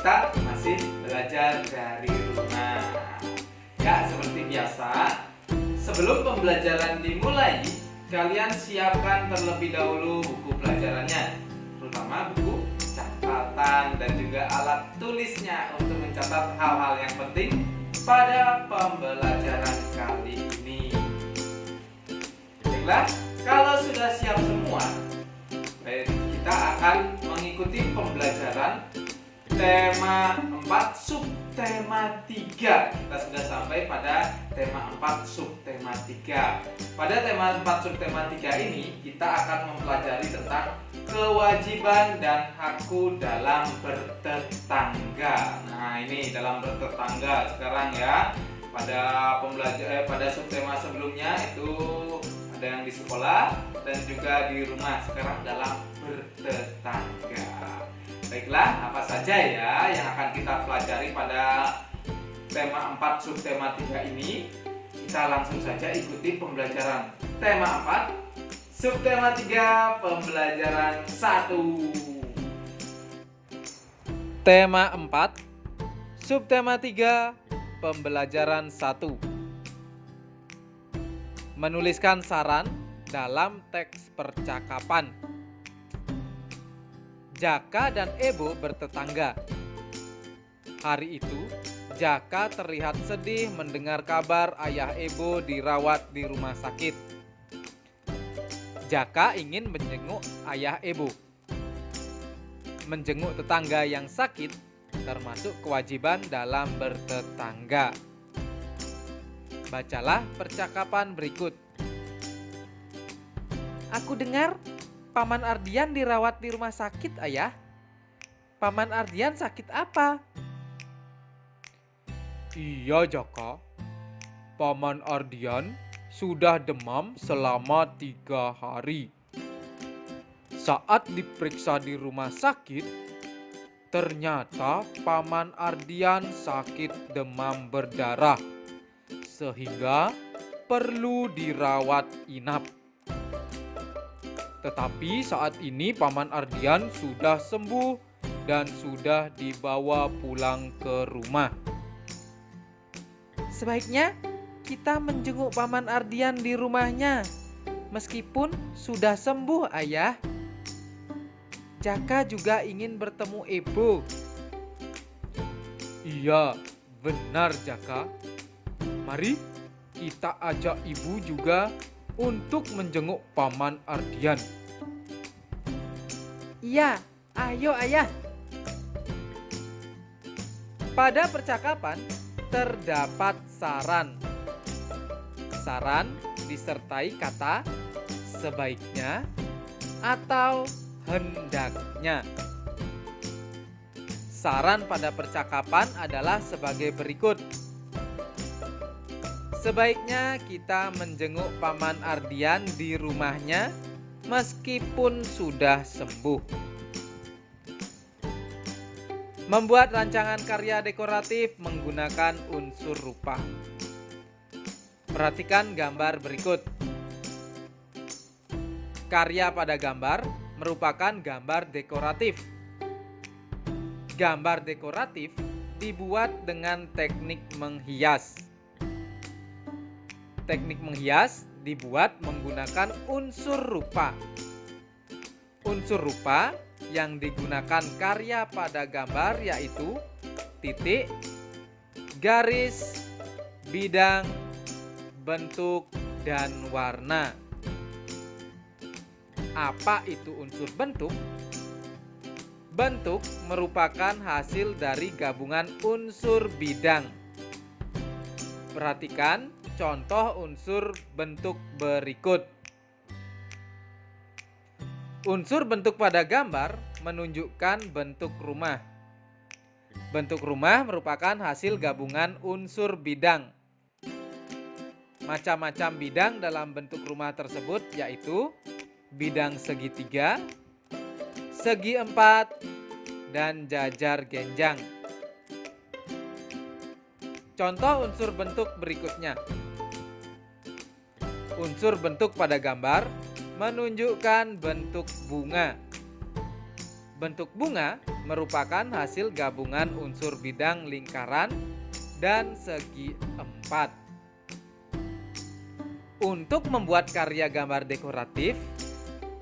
kita masih belajar dari rumah. Ya, seperti biasa, sebelum pembelajaran dimulai, kalian siapkan terlebih dahulu buku pelajarannya, terutama buku catatan dan juga alat tulisnya untuk mencatat hal-hal yang penting pada pembelajaran kali ini. Baiklah, kalau sudah siap semua, kita akan mengikuti pembelajaran tema 4 subtema 3. Kita sudah sampai pada tema 4 subtema 3. Pada tema 4 subtema 3 ini kita akan mempelajari tentang kewajiban dan hakku dalam bertetangga. Nah, ini dalam bertetangga sekarang ya. Pada subtema sebelumnya itu ada yang di sekolah dan juga di rumah. Sekarang dalam bertetangga. Baiklah, apa saja ya yang akan kita pelajari pada tema 4 subtema 3 ini? Kita langsung saja ikuti pembelajaran tema 4 subtema 3 pembelajaran 1. Tema 4 subtema 3 pembelajaran 1. Menuliskan saran dalam teks percakapan. Jaka dan Ebo bertetangga. Hari itu, Jaka terlihat sedih mendengar kabar ayah Ebo dirawat di rumah sakit. Jaka ingin menjenguk ayah Ebo. Menjenguk tetangga yang sakit termasuk kewajiban dalam bertetangga. Bacalah percakapan berikut. Aku dengar Paman Ardian dirawat di rumah sakit, Ayah. Paman Ardian sakit apa? Iya, Jaka. Paman Ardian sudah demam selama 3 hari. Saat diperiksa di rumah sakit, ternyata Paman Ardian sakit demam berdarah, sehingga perlu dirawat inap. Tetapi saat ini Paman Ardian sudah sembuh dan sudah dibawa pulang ke rumah. Sebaiknya kita menjenguk Paman Ardian di rumahnya, meskipun sudah sembuh, Ayah. Jaka juga ingin bertemu Ebo. Iya, benar Jaka. Mari kita ajak ibu juga untuk menjenguk Paman Ardian. Iya, ayo Ayah. Pada percakapan terdapat saran. Saran disertai kata sebaiknya atau hendaknya. Saran pada percakapan adalah sebagai berikut. Sebaiknya kita menjenguk Paman Ardian di rumahnya meskipun sudah sembuh. Membuat rancangan karya dekoratif menggunakan unsur rupa. Perhatikan gambar berikut. Karya pada gambar merupakan gambar dekoratif. Gambar dekoratif dibuat dengan teknik menghias. Teknik menghias dibuat menggunakan unsur rupa. Unsur rupa yang digunakan karya pada gambar yaitu titik, garis, bidang, bentuk, dan warna. Apa itu unsur bentuk? Bentuk merupakan hasil dari gabungan unsur bidang. Perhatikan contoh unsur bentuk berikut. Unsur bentuk pada gambar menunjukkan bentuk rumah. Bentuk rumah merupakan hasil gabungan unsur bidang. Macam-macam bidang dalam bentuk rumah tersebut yaitu bidang segitiga, segi empat, dan jajar genjang. Contoh unsur bentuk berikutnya. Unsur bentuk pada gambar menunjukkan bentuk bunga. Bentuk bunga merupakan hasil gabungan unsur bidang lingkaran dan segi empat. Untuk membuat karya gambar dekoratif,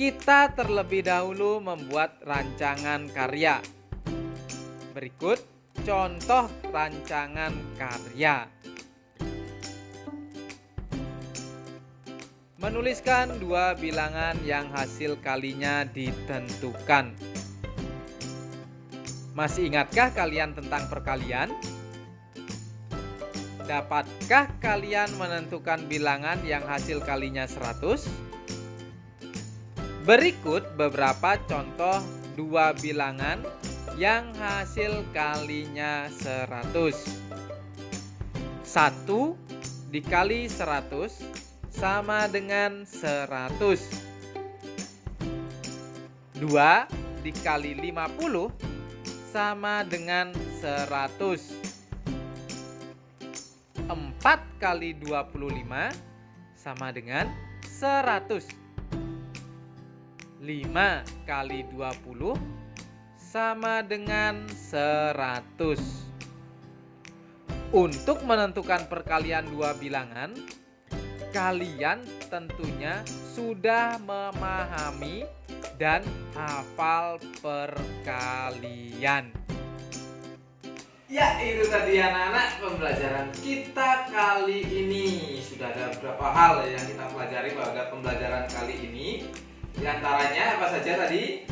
kita terlebih dahulu membuat rancangan karya. Berikut contoh rancangan karya. Menuliskan dua bilangan yang hasil kalinya ditentukan. Masih ingatkah kalian tentang perkalian? Dapatkah kalian menentukan bilangan yang hasil kalinya 100? Berikut beberapa contoh dua bilangan yang hasil kalinya 100. 1 dikali 100 sama dengan 100. 2 dikali 50 sama dengan 100. 4 kali 25 sama dengan 100. 5 kali 20 sama dengan 100. Untuk menentukan perkalian dua bilangan, kalian tentunya sudah memahami dan hafal perkalian. Ya, itu tadi anak-anak pembelajaran kita kali ini. Sudah ada beberapa hal yang kita pelajari pada pembelajaran kali ini. Di antaranya apa saja tadi?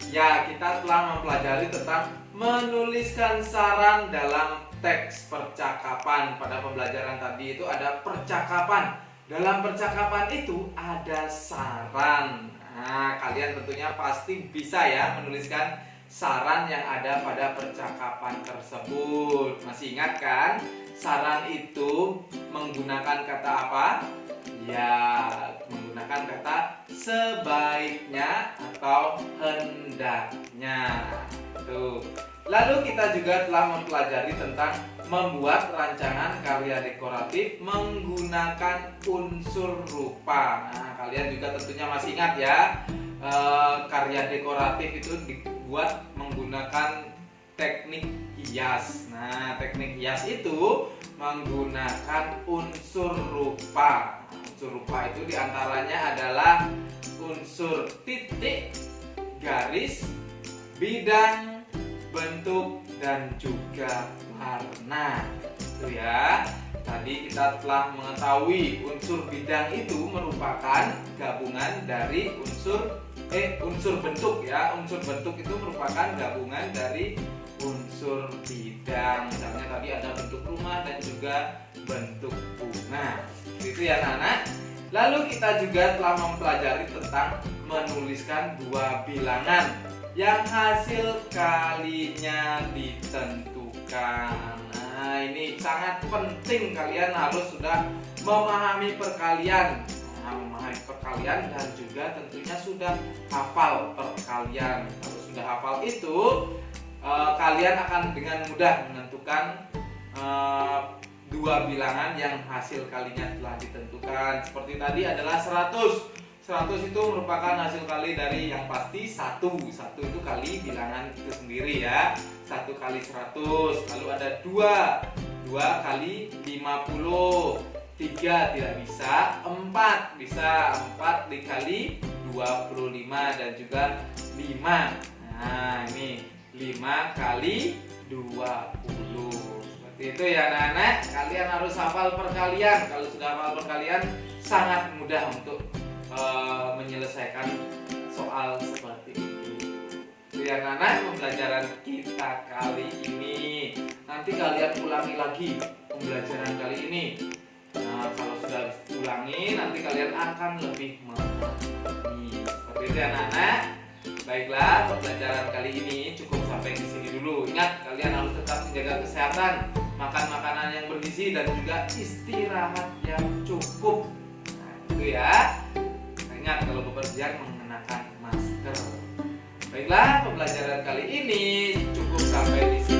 Ya, kita telah mempelajari tentang menuliskan saran dalam teks percakapan. Pada pembelajaran tadi itu ada percakapan. Dalam percakapan itu ada saran. Nah, kalian tentunya pasti bisa ya menuliskan saran yang ada pada percakapan tersebut. Masih ingat kan? Saran itu menggunakan kata apa? Ya, menggunakan kata sebaiknya atau hendaknya. Tuh. Lalu kita juga telah mempelajari tentang membuat rancangan karya dekoratif menggunakan unsur rupa. Nah, kalian juga tentunya masih ingat ya, karya dekoratif itu dibuat menggunakan teknik hias. Nah, teknik hias itu menggunakan unsur rupa. Unsur rupa itu diantaranya adalah unsur titik, garis, bidang, bentuk, dan juga warna. Itu ya. Tadi kita telah mengetahui unsur bidang itu merupakan gabungan dari unsur bentuk ya. Unsur bentuk itu merupakan gabungan dari unsur bidang. Misalnya tadi ada bentuk rumah dan juga bentuk bunga. Itu ya anak-anak. Lalu kita juga telah mempelajari tentang menuliskan dua bilangan yang hasil kalinya ditentukan. Nah, ini sangat penting, kalian harus sudah memahami perkalian. Memahami perkalian dan juga tentunya sudah hafal perkalian. Kalau sudah hafal itu, kalian akan dengan mudah menentukan dua bilangan yang hasil kalinya telah ditentukan. Seperti tadi adalah 100. 100 itu merupakan hasil kali dari yang pasti 1 itu kali bilangan itu sendiri ya. 1 kali 100. Lalu ada 2 kali 50. 3 tidak bisa. 4 bisa. 4 dikali 25 dan juga 5. Nah, ini 5 kali 20. Seperti itu ya anak-anak. Kalian harus hafal perkalian. Kalau sudah hafal perkalian, sangat mudah untuk menyelesaikan soal seperti itu. Itu ya anak-anak pembelajaran kita kali ini. Nanti kalian ulangi lagi pembelajaran kali ini. Nah, kalau sudah ulangi, nanti kalian akan lebih memahami. Seperti itu ya anak-anak. Baiklah, pembelajaran kali ini cukup sampai di sini dulu. Ingat, kalian harus tetap menjaga kesehatan, makan makanan yang bergizi dan juga istirahat yang cukup. Nah, itu ya. Ingat, kalau bepergian mengenakan masker. Baiklah, pembelajaran kali ini cukup sampai di sini.